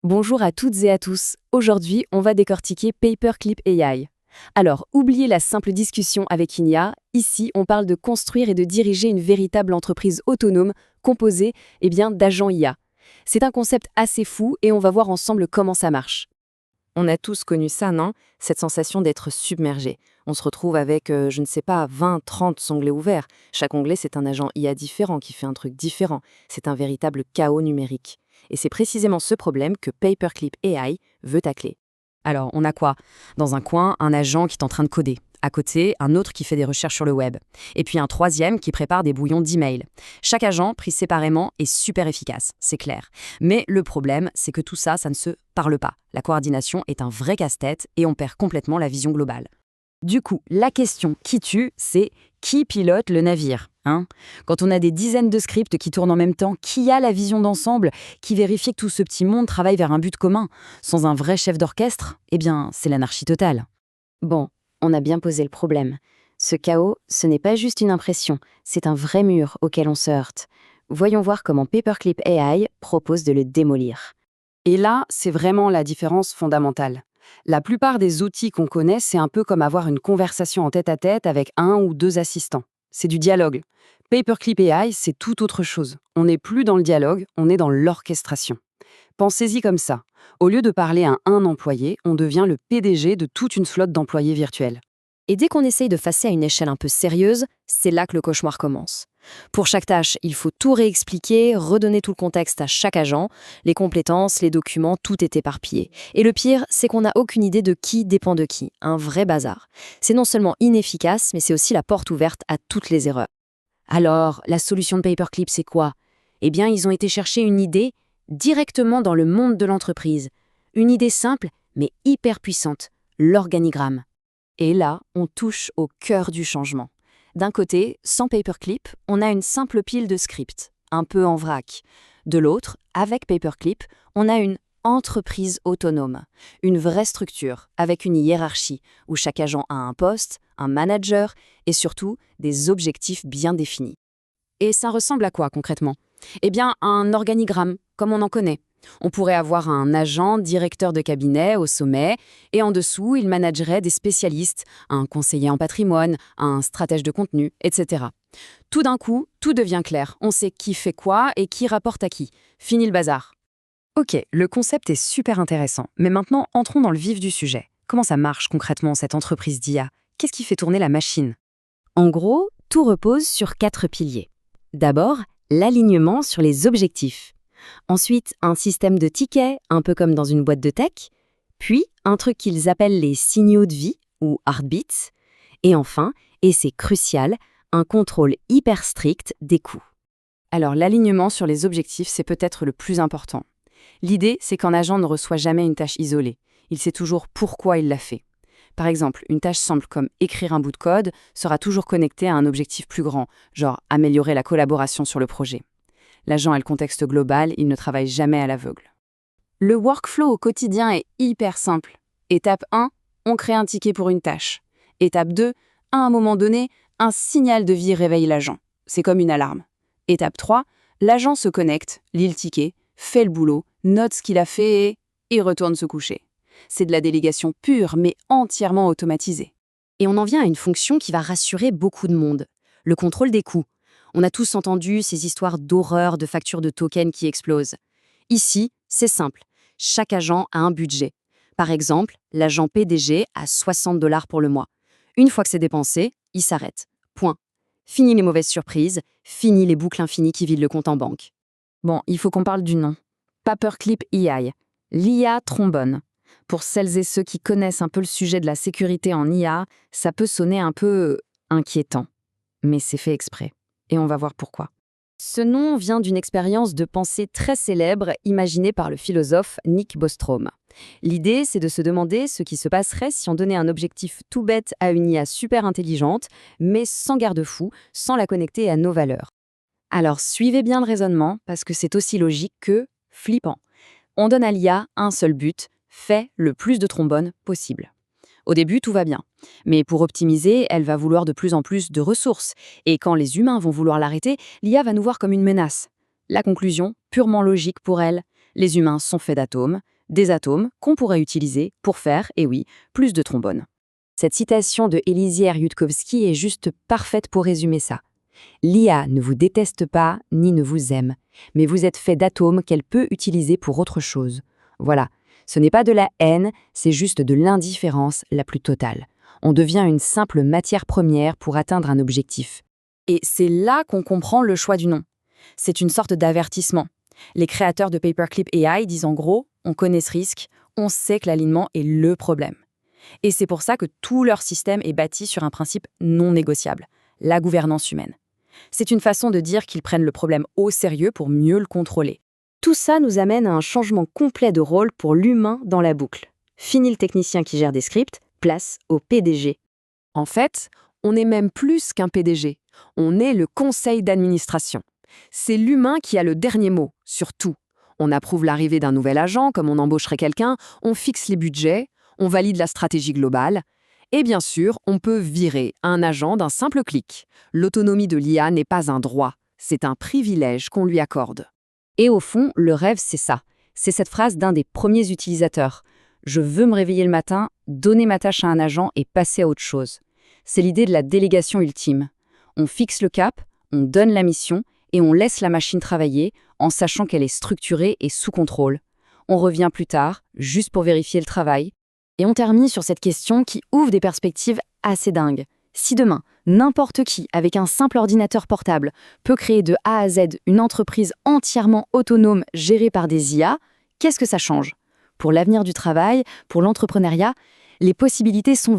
Bonjour à toutes et à tous. Aujourd'hui, on va décortiquer Paperclip AI. Alors, oubliez la simple discussion avec une IA. Ici, on parle de construire et de diriger une véritable entreprise autonome composée d'agents IA. C'est un concept assez fou et on va voir ensemble comment ça marche. On a tous connu ça, non? Cette sensation d'être submergé. On se retrouve avec, 20, 30 onglets ouverts. Chaque onglet, c'est un agent IA différent qui fait un truc différent. C'est un véritable chaos numérique. Et c'est précisément ce problème que Paperclip AI veut tacler. Alors, on a quoi? Dans un coin, un agent qui est en train de coder. À côté, un autre qui fait des recherches sur le web. Et puis un troisième qui prépare des brouillons d'email. Chaque agent, pris séparément, est super efficace, c'est clair. Mais le problème, c'est que tout ça, ça ne se parle pas. La coordination est un vrai casse-tête et on perd complètement la vision globale. Du coup, la question qui tue, c'est qui pilote le navire, hein? Quand on a des dizaines de scripts qui tournent en même temps, qui a la vision d'ensemble, qui vérifie que tout ce petit monde travaille vers un but commun? Sans un vrai chef d'orchestre, c'est l'anarchie totale. Bon, on a bien posé le problème. Ce chaos, ce n'est pas juste une impression, c'est un vrai mur auquel on se heurte. Voyons voir comment Paperclip AI propose de le démolir. Et là, c'est vraiment la différence fondamentale. La plupart des outils qu'on connaît, c'est un peu comme avoir une conversation en tête-à-tête avec un ou deux assistants. C'est du dialogue. Paperclip AI, c'est tout autre chose. On n'est plus dans le dialogue, on est dans l'orchestration. Pensez-y comme ça. Au lieu de parler à un employé, on devient le PDG de toute une flotte d'employés virtuels. Et dès qu'on essaye de passer à une échelle un peu sérieuse, c'est là que le cauchemar commence. Pour chaque tâche, il faut tout réexpliquer, redonner tout le contexte à chaque agent, les compétences, les documents, tout est éparpillé. Et le pire, c'est qu'on n'a aucune idée de qui dépend de qui, un vrai bazar. C'est non seulement inefficace, mais c'est aussi la porte ouverte à toutes les erreurs. Alors, la solution de Paperclip, c'est quoi? Ils ont été chercher une idée directement dans le monde de l'entreprise. Une idée simple, mais hyper puissante, l'organigramme. Et là, on touche au cœur du changement. D'un côté, sans Paperclip, on a une simple pile de scripts, un peu en vrac. De l'autre, avec Paperclip, on a une entreprise autonome, une vraie structure, avec une hiérarchie, où chaque agent a un poste, un manager et surtout des objectifs bien définis. Et ça ressemble à quoi concrètement? Un organigramme, comme on en connaît. On pourrait avoir un agent directeur de cabinet au sommet et en dessous, il managerait des spécialistes, un conseiller en patrimoine, un stratège de contenu, etc. Tout d'un coup, tout devient clair. On sait qui fait quoi et qui rapporte à qui. Fini le bazar. Ok, le concept est super intéressant, mais maintenant entrons dans le vif du sujet. Comment ça marche concrètement cette entreprise d'IA? Qu'est-ce qui fait tourner la machine? En gros, tout repose sur 4 piliers. D'abord, l'alignement sur les objectifs. Ensuite, un système de tickets, un peu comme dans une boîte de tech. Puis, un truc qu'ils appellent les signaux de vie, ou heartbeats. Et enfin, et c'est crucial, un contrôle hyper strict des coûts. Alors, l'alignement sur les objectifs, c'est peut-être le plus important. L'idée, c'est qu'un agent ne reçoit jamais une tâche isolée. Il sait toujours pourquoi il l'a fait. Par exemple, une tâche simple comme écrire un bout de code sera toujours connectée à un objectif plus grand, genre améliorer la collaboration sur le projet. L'agent a le contexte global, il ne travaille jamais à l'aveugle. Le workflow au quotidien est hyper simple. Étape 1, on crée un ticket pour une tâche. Étape 2, à un moment donné, un signal de vie réveille l'agent. C'est comme une alarme. Étape 3, l'agent se connecte, lit le ticket, fait le boulot, note ce qu'il a fait et retourne se coucher. C'est de la délégation pure, mais entièrement automatisée. Et on en vient à une fonction qui va rassurer beaucoup de monde, le contrôle des coûts. On a tous entendu ces histoires d'horreur de factures de tokens qui explosent. Ici, c'est simple. Chaque agent a un budget. Par exemple, l'agent PDG a 60 $ pour le mois. Une fois que c'est dépensé, il s'arrête. Point. Fini les mauvaises surprises, fini les boucles infinies qui vident le compte en banque. Bon, il faut qu'on parle du nom. Paperclip AI, l'IA trombone. Pour celles et ceux qui connaissent un peu le sujet de la sécurité en IA, ça peut sonner un peu inquiétant. Mais c'est fait exprès. Et on va voir pourquoi. Ce nom vient d'une expérience de pensée très célèbre imaginée par le philosophe Nick Bostrom. L'idée, c'est de se demander ce qui se passerait si on donnait un objectif tout bête à une IA super intelligente, mais sans garde-fou, sans la connecter à nos valeurs. Alors suivez bien le raisonnement, parce que c'est aussi logique que flippant. On donne à l'IA un seul but, fait le plus de trombones possible. Au début, tout va bien. Mais pour optimiser, elle va vouloir de plus en plus de ressources. Et quand les humains vont vouloir l'arrêter, l'IA va nous voir comme une menace. La conclusion, purement logique pour elle, les humains sont faits d'atomes, des atomes qu'on pourrait utiliser pour faire, et oui, plus de trombones. Cette citation de Eliezer Yudkowsky est juste parfaite pour résumer ça. L'IA ne vous déteste pas ni ne vous aime, mais vous êtes fait d'atomes qu'elle peut utiliser pour autre chose. Voilà, ce n'est pas de la haine, c'est juste de l'indifférence la plus totale. On devient une simple matière première pour atteindre un objectif. Et c'est là qu'on comprend le choix du nom. C'est une sorte d'avertissement. Les créateurs de Paperclip AI disent en gros, on connaît ce risque, on sait que l'alignement est le problème. Et c'est pour ça que tout leur système est bâti sur un principe non négociable, la gouvernance humaine. C'est une façon de dire qu'ils prennent le problème au sérieux pour mieux le contrôler. Tout ça nous amène à un changement complet de rôle pour l'humain dans la boucle. Fini le technicien qui gère des scripts, place au PDG. En fait, on est même plus qu'un PDG. On est le conseil d'administration. C'est l'humain qui a le dernier mot, sur tout. On approuve l'arrivée d'un nouvel agent, comme on embaucherait quelqu'un, on fixe les budgets, on valide la stratégie globale. Et bien sûr, on peut virer un agent d'un simple clic. L'autonomie de l'IA n'est pas un droit, c'est un privilège qu'on lui accorde. Et au fond, le rêve, c'est ça. C'est cette phrase d'un des premiers utilisateurs. Je veux me réveiller le matin, donner ma tâche à un agent et passer à autre chose. C'est l'idée de la délégation ultime. On fixe le cap, on donne la mission et on laisse la machine travailler en sachant qu'elle est structurée et sous contrôle. On revient plus tard, juste pour vérifier le travail. Et on termine sur cette question qui ouvre des perspectives assez dingues. Si demain, n'importe qui, avec un simple ordinateur portable, peut créer de A à Z une entreprise entièrement autonome gérée par des IA, qu'est-ce que ça change ? Pour l'avenir du travail, pour l'entrepreneuriat, les possibilités sont